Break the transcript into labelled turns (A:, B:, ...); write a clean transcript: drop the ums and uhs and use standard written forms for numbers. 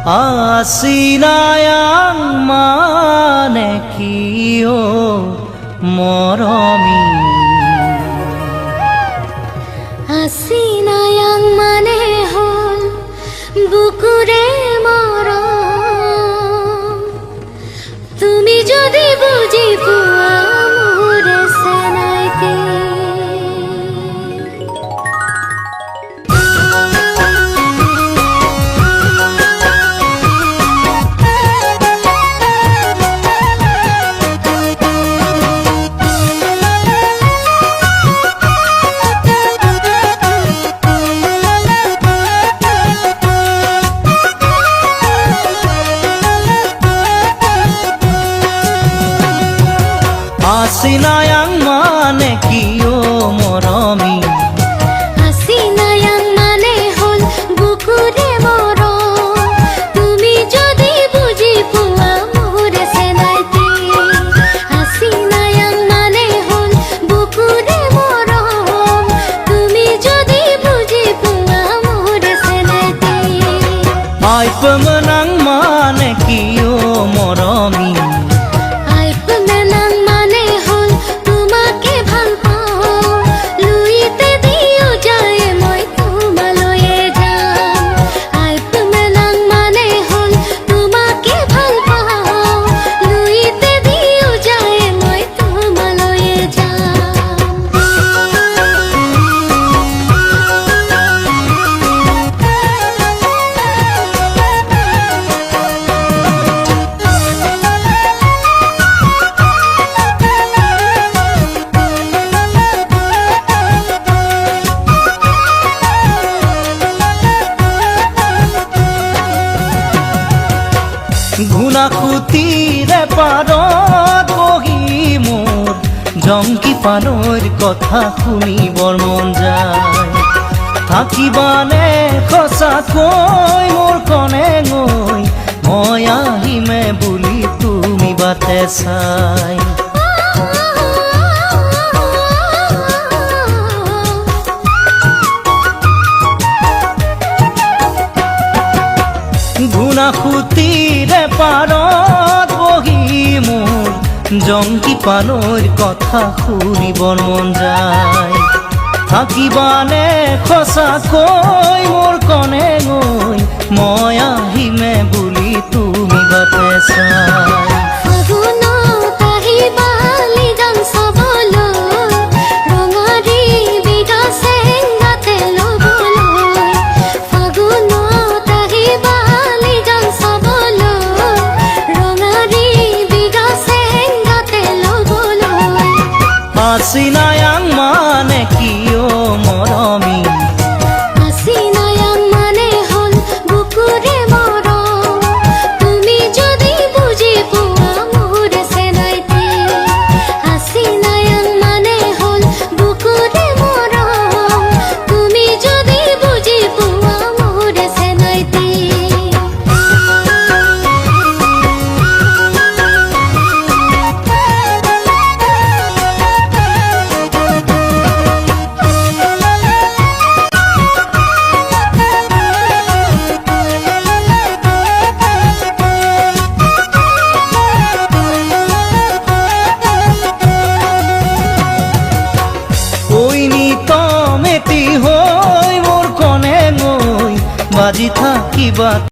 A: Asinayang manekiyo moromi
B: Asinayang mane hol bukure morom Tumi jodi buji puwa mure senaite
A: Asinayang manekiyo moromi
B: Asinayang mane hol bukure morom Tumi jodi buji puwa mure senaite Asinayang mane hol bukure morom Tumi jodi buji puwa mure senaite
A: Ay pemenang manekiyo moromi ঘুনা খুতিরে পাৰত বহি মোৰ জংকি পানৰ কথা শুনিবৰ মন যায় থাকিবানে সঁচাকৈ মোৰ কনে গৈ মই আহিমে বুলি তুমি বাটে চাই ঘুনা খুতিরে পাৰত বহি মোৰ জংকি পানৰ কথা শুনিবৰ মন যায় থাকিবানে সঁচাকৈ মোৰ কনে গৈ মই আহিমে বুলি তুমি বাটে চাই Asinayang manekiyo moromi
B: Asinayang mane hol bukure morom Tumi jodi buji puwa mure senaite Asinayang mane hol bukure morom Tumi jodi buji puwa mure senaite
A: মেটি হৈ মোৰ কনে গৈ বাজি থাকিবা